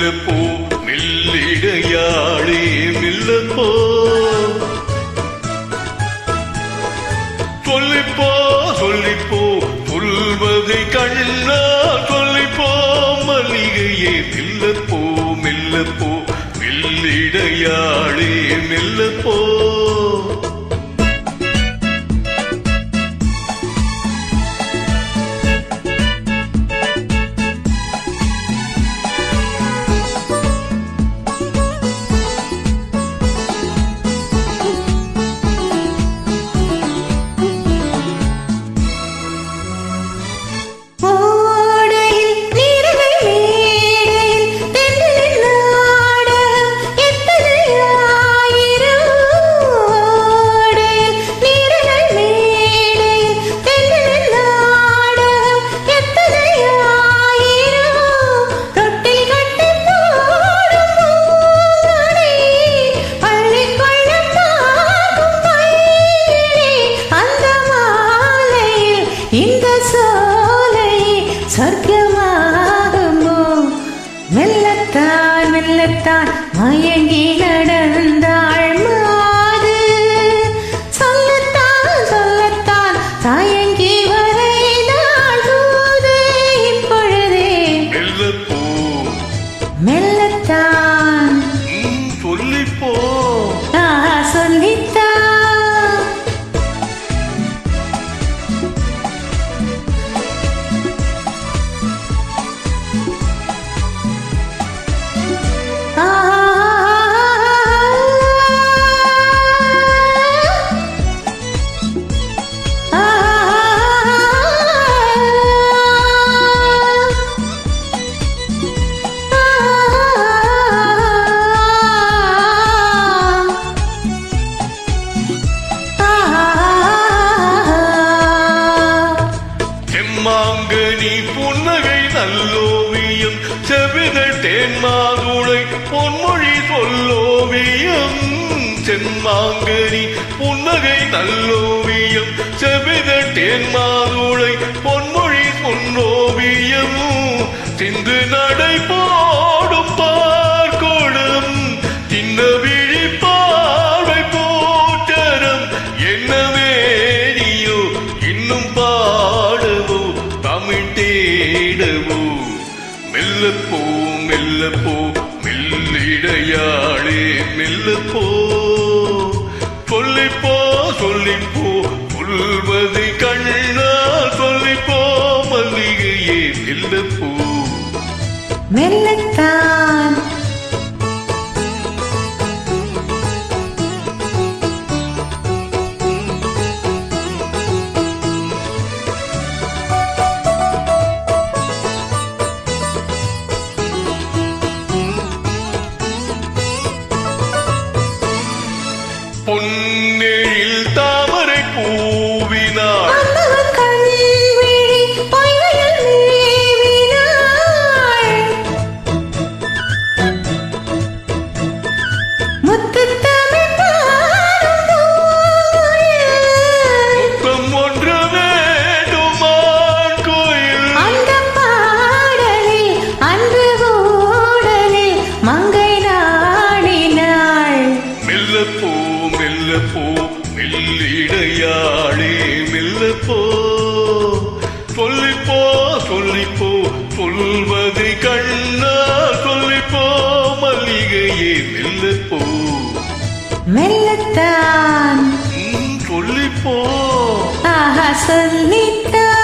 மெல்லப்போ மெல்லிடையாளே மெல்லப்போ சொல்லிப்போ சொல்லிப்போ சொல்வதை கண்ணா சொல்லிப்போ மல்லிகையே மெல்லப்போ மெல்லப்போ மெல்லிடையாளே மெல்லப்போ மெல்லத்தான் மெல்லத்தான் மயங்கி நடந்தாள் மாது சொல்லத்தான் சொல்லத்தான் தயங்கி வரைந்தாள் தூது இப்பொழுதே மெல்லப்போ மெல்லத்தான் சொல்லிப்போ சொல்லித்தான் செம்மாங்கனி புன்னகை நல்லோவியம் செவிதழ் தேன்மாதுளை பொன்மொழி சொல்லோவியம் செம்மாங்கனி புன்னகை நல்லோவியம் செவிதழ் தேன்மாதுளை பொன்மொழி சொல்லோவியம் சிந்து நடை போடும் பார்க்கோடும் சின்ன விழி பார்வை போற்றரம் என்னவேனியோ இன்னும் பாடவோ தமிழ் தேடவோ மெல்லப்போ மெல்லப்போ மெல்லிடையாளே மெல்லப்போ சொல்லிப்போ சொல்லிப்போ சொல்வதை கண்ணா சொல்லிப்போ மல்லிகையே மெல்லப்போ மெல்லத்தான் பொன்னெழில் தாமரை பூவினாள் முத்தம் ஒன்று வேண்டுமான் கோயில் அந்த பாடலில் அன்று கூடலில் மங்கை நாடினாள் மெல்லப்போ மெல்லப்போ மெல்லிடையாளே மெல்லப்போ சொல்லிப்போ சொல்லிப்போ சொல்வதை கண்ணா சொல்லிப்போ மல்லிகையே மெல்லப்போ மெல்லத்தான் சொல்லிப்போ சொல்லித்தான்